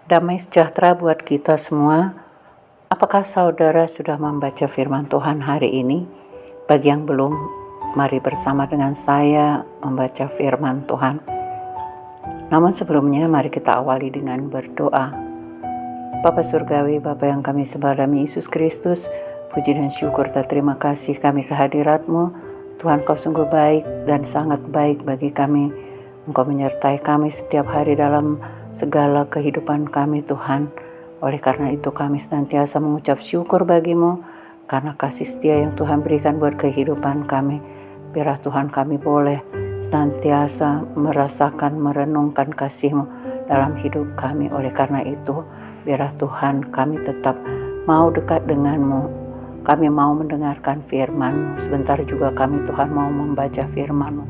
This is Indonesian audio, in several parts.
Damai sejahtera buat kita semua. Apakah saudara sudah membaca firman Tuhan hari ini? Bagi yang belum, mari bersama dengan saya membaca firman Tuhan. Namun sebelumnya, mari kita awali dengan berdoa. Bapa Surgawi, Bapa yang kami sembah dalam Yesus Kristus, puji dan syukur dan terima kasih kami kehadirat-Mu. Tuhan, Kau sungguh baik dan sangat baik bagi kami. Engkau menyertai kami setiap hari dalam segala kehidupan kami, Tuhan. Oleh karena itu kami senantiasa mengucap syukur bagi-Mu karena kasih setia yang Tuhan berikan buat kehidupan kami. Biarlah Tuhan kami boleh senantiasa merasakan, merenungkan kasih-Mu dalam hidup kami. Oleh karena itu, biarlah Tuhan kami tetap mau dekat dengan-Mu. Kami mau mendengarkan firman-Mu. Sebentar juga kami Tuhan mau membaca firman-Mu.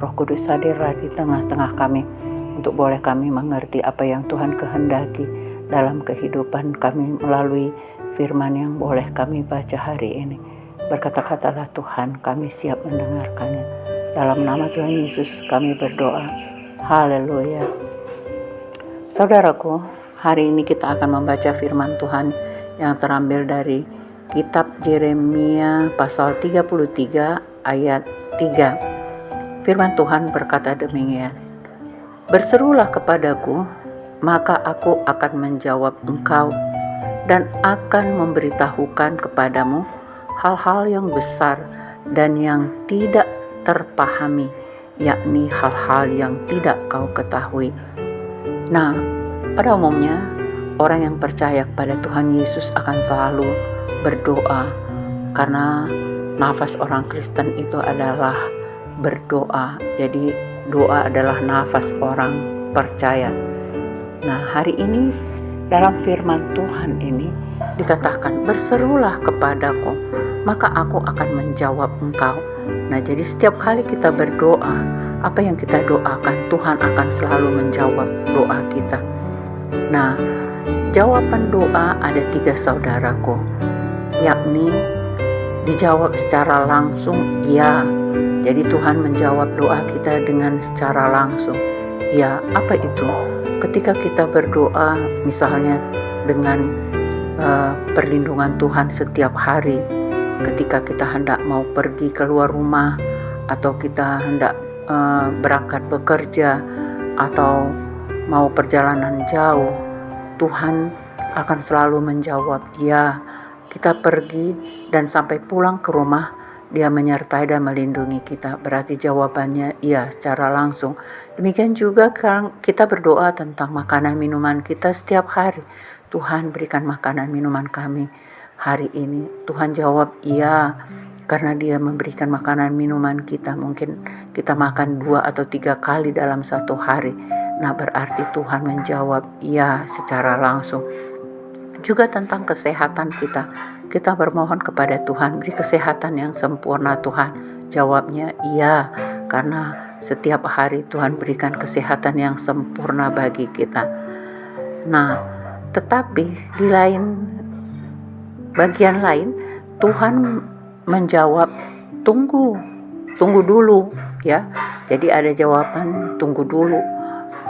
Roh Kudus hadirlah di tengah-tengah kami untuk boleh kami mengerti apa yang Tuhan kehendaki dalam kehidupan kami melalui firman yang boleh kami baca hari ini. Berkata-katalah Tuhan, kami siap mendengarkannya. Dalam nama Tuhan Yesus kami berdoa. Haleluya. Saudaraku, hari ini kita akan membaca firman Tuhan yang terambil dari kitab Yeremia pasal 33 ayat 3. Firman Tuhan berkata demikian. Berserulah kepadaku, maka aku akan menjawab engkau dan akan memberitahukan kepadamu hal-hal yang besar dan yang tidak terpahami, yakni hal-hal yang tidak kau ketahui. Nah, pada umumnya orang yang percaya kepada Tuhan Yesus akan selalu berdoa, karena nafas orang Kristen itu adalah berdoa. Jadi doa adalah nafas orang percaya. Nah, hari ini dalam firman Tuhan ini dikatakan, berserulah kepadaku, maka aku akan menjawab engkau. Nah, jadi setiap kali kita berdoa, apa yang kita doakan, Tuhan akan selalu menjawab doa kita. Nah, jawaban doa ada 3, saudaraku, yakni dijawab secara langsung, ya. Jadi Tuhan menjawab doa kita dengan secara langsung. Ya, apa itu? Ketika kita berdoa misalnya dengan perlindungan Tuhan setiap hari, ketika kita hendak mau pergi keluar rumah, atau kita hendak berangkat bekerja, atau mau perjalanan jauh, Tuhan akan selalu menjawab, ya. Kita pergi dan sampai pulang ke rumah, Dia menyertai dan melindungi kita. Berarti jawabannya iya, secara langsung. Demikian juga kita berdoa tentang makanan minuman kita setiap hari. Tuhan, berikan makanan minuman kami hari ini. Tuhan jawab iya, karena Dia memberikan makanan minuman kita. Mungkin kita makan 2 atau 3 kali dalam satu hari. Nah, berarti Tuhan menjawab iya secara langsung. Juga tentang kesehatan kita. Kita bermohon kepada Tuhan, beri kesehatan yang sempurna Tuhan. Jawabnya iya, karena setiap hari Tuhan berikan kesehatan yang sempurna bagi kita. Nah, tetapi di bagian lain, Tuhan menjawab tunggu dulu, ya. Jadi ada jawaban tunggu dulu.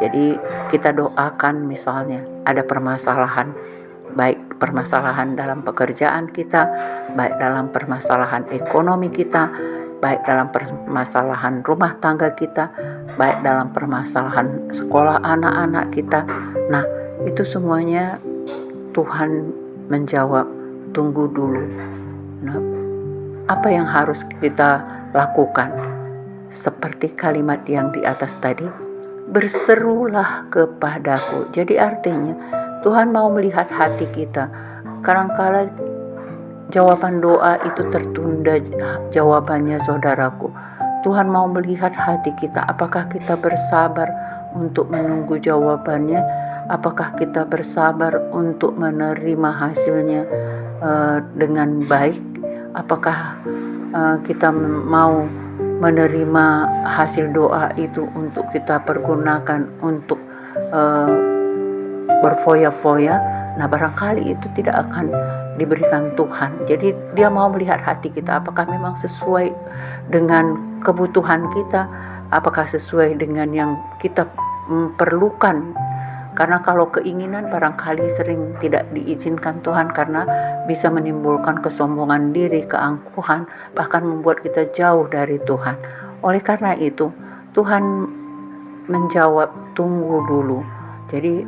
Jadi kita doakan misalnya ada permasalahan, baik permasalahan dalam pekerjaan kita, baik dalam permasalahan ekonomi kita, baik dalam permasalahan rumah tangga kita, baik dalam permasalahan sekolah anak-anak kita. Nah, itu semuanya Tuhan menjawab tunggu dulu. Nah, apa yang harus kita lakukan? Seperti kalimat yang di atas tadi, berserulah kepadaku. Jadi artinya Tuhan mau melihat hati kita. Kadang-kala jawaban doa itu tertunda jawabannya, saudaraku. Tuhan mau melihat hati kita. Apakah kita bersabar untuk menunggu jawabannya? Apakah kita bersabar untuk menerima hasilnya dengan baik? Apakah kita mau menerima hasil doa itu untuk kita pergunakan untuk berfoya-foya? Nah, barangkali itu tidak akan diberikan Tuhan. Jadi Dia mau melihat hati kita, apakah memang sesuai dengan kebutuhan kita, apakah sesuai dengan yang kita perlukan Karena kalau keinginan barangkali sering tidak diizinkan Tuhan, karena bisa menimbulkan kesombongan diri, keangkuhan, bahkan membuat kita jauh dari Tuhan. Oleh karena itu, Tuhan menjawab tunggu dulu. Jadi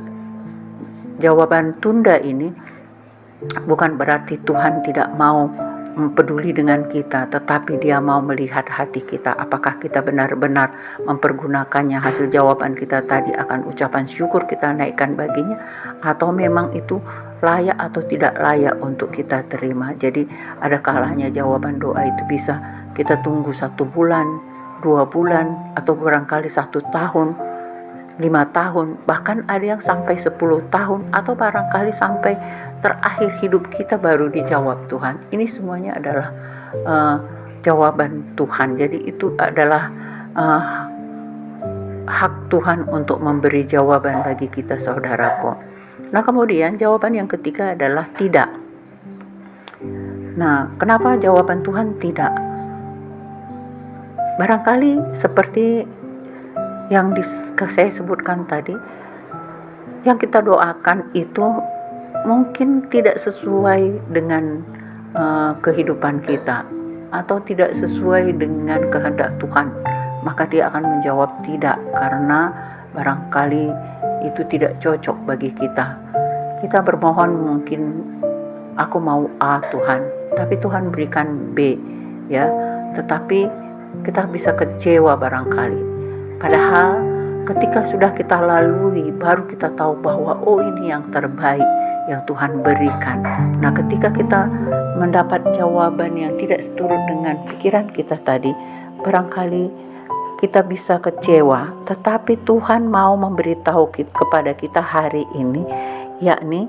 jawaban tunda ini bukan berarti Tuhan tidak mau peduli dengan kita, tetapi Dia mau melihat hati kita, apakah kita benar-benar mempergunakannya. Hasil jawaban kita tadi akan ucapan syukur kita naikkan baginya, atau memang itu layak atau tidak layak untuk kita terima. Jadi ada kalanya jawaban doa itu bisa kita tunggu 1 bulan, 2 bulan, atau barangkali 1 tahun, 5 tahun, bahkan ada yang sampai 10 tahun, atau barangkali sampai terakhir hidup kita baru dijawab Tuhan. Ini semuanya adalah jawaban Tuhan. Jadi itu adalah hak Tuhan untuk memberi jawaban bagi kita, saudaraku. Nah, kemudian jawaban yang ketiga adalah tidak. Nah, kenapa jawaban Tuhan tidak? Barangkali seperti yang saya sebutkan tadi, yang kita doakan itu mungkin tidak sesuai dengan kehidupan kita, atau tidak sesuai dengan kehendak Tuhan, maka Dia akan menjawab tidak, karena barangkali itu tidak cocok bagi kita. Kita bermohon, mungkin aku mau A Tuhan, tapi Tuhan berikan B, ya, tetapi kita bisa kecewa barangkali. Padahal ketika sudah kita lalui, baru kita tahu bahwa ini yang terbaik yang Tuhan berikan. Nah, ketika kita mendapat jawaban yang tidak seturut dengan pikiran kita tadi, barangkali kita bisa kecewa. Tetapi Tuhan mau memberitahu kepada kita hari ini, yakni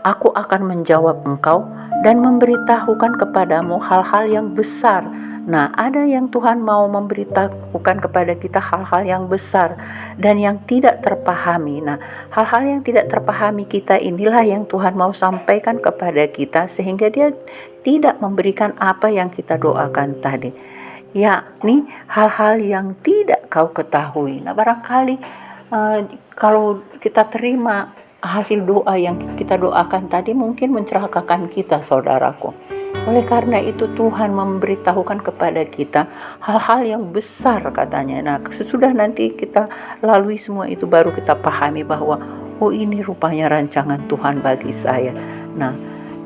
aku akan menjawab engkau dan memberitahukan kepadamu hal-hal yang besar. Nah, ada yang Tuhan mau memberitahukan kepada kita hal-hal yang besar dan yang tidak terpahami. Nah, hal-hal yang tidak terpahami kita inilah yang Tuhan mau sampaikan kepada kita, sehingga Dia tidak memberikan apa yang kita doakan tadi, yakni hal-hal yang tidak kau ketahui. Nah, barangkali kalau kita terima hasil doa yang kita doakan tadi, mungkin mencelakakan kita, saudaraku. Oleh karena itu Tuhan memberitahukan kepada kita hal-hal yang besar, katanya. Nah, sesudah nanti kita lalui semua itu, baru kita pahami bahwa ini rupanya rancangan Tuhan bagi saya. Nah,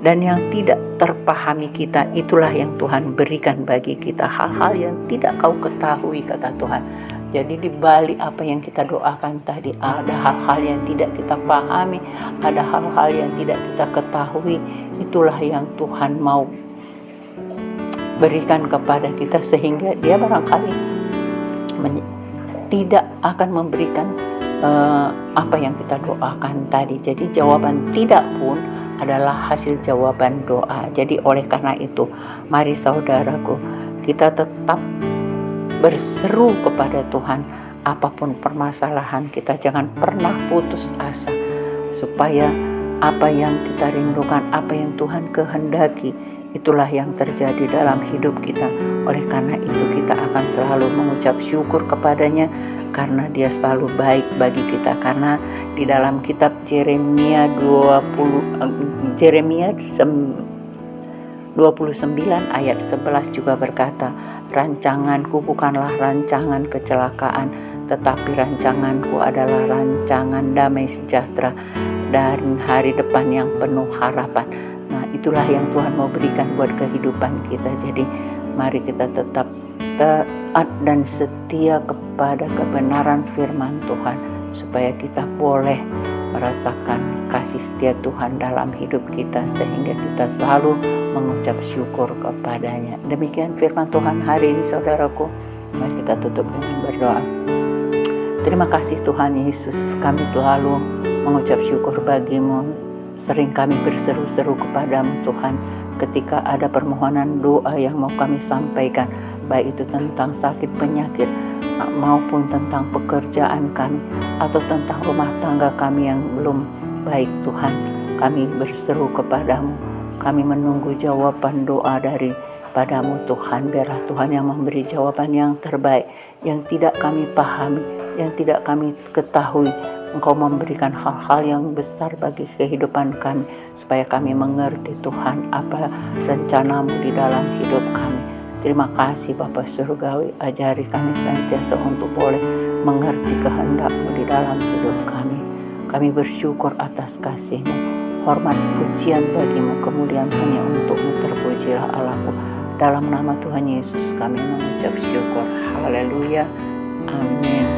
dan yang tidak terpahami kita, itulah yang Tuhan berikan bagi kita, hal-hal yang tidak kau ketahui, kata Tuhan. Jadi di balik apa yang kita doakan tadi, ada hal-hal yang tidak kita pahami, ada hal-hal yang tidak kita ketahui. Itulah yang Tuhan mau berikan kepada kita, sehingga Dia barangkali tidak akan memberikan apa yang kita doakan tadi. Jadi jawaban tidak pun adalah hasil jawaban doa. Jadi oleh karena itu, mari saudaraku, kita tetap berseru kepada Tuhan. Apapun permasalahan kita, jangan pernah putus asa, supaya apa yang kita rindukan, apa yang Tuhan kehendaki, itulah yang terjadi dalam hidup kita. Oleh karena itu kita akan selalu mengucap syukur kepadanya, karena Dia selalu baik bagi kita. Karena di dalam kitab Yeremia 29 ayat 11 juga berkata, rancanganku bukanlah rancangan kecelakaan, tetapi rancanganku adalah rancangan damai sejahtera dan hari depan yang penuh harapan. Nah, itulah yang Tuhan mau berikan buat kehidupan kita. Jadi mari kita tetap taat dan setia kepada kebenaran firman Tuhan, supaya kita boleh merasakan kasih setia Tuhan dalam hidup kita, sehingga kita selalu mengucap syukur kepadanya. Demikian firman Tuhan hari ini, saudaraku. Mari kita tutup dengan berdoa. Terima kasih Tuhan Yesus, kami selalu mengucap syukur bagi-Mu. Sering kami berseru-seru kepadamu Tuhan, ketika ada permohonan doa yang mau kami sampaikan, baik itu tentang sakit penyakit, maupun tentang pekerjaan kami, atau tentang rumah tangga kami yang belum baik Tuhan. Kami berseru kepadamu, kami menunggu jawaban doa dari padamu Tuhan. Biarlah Tuhan yang memberi jawaban yang terbaik, yang tidak kami pahami, yang tidak kami ketahui. Engkau memberikan hal-hal yang besar bagi kehidupan kami, supaya kami mengerti Tuhan apa rencanamu di dalam hidup kami. Terima kasih Bapa Surgawi, ajari kami senantiasa untuk boleh mengerti kehendak-Mu di dalam hidup kami. Kami bersyukur atas kasih-Mu, hormat pujian bagi-Mu, kemuliaan hanya untuk-Mu, terpujilah Allahku. Dalam nama Tuhan Yesus kami mengucap syukur. Haleluya. Amin.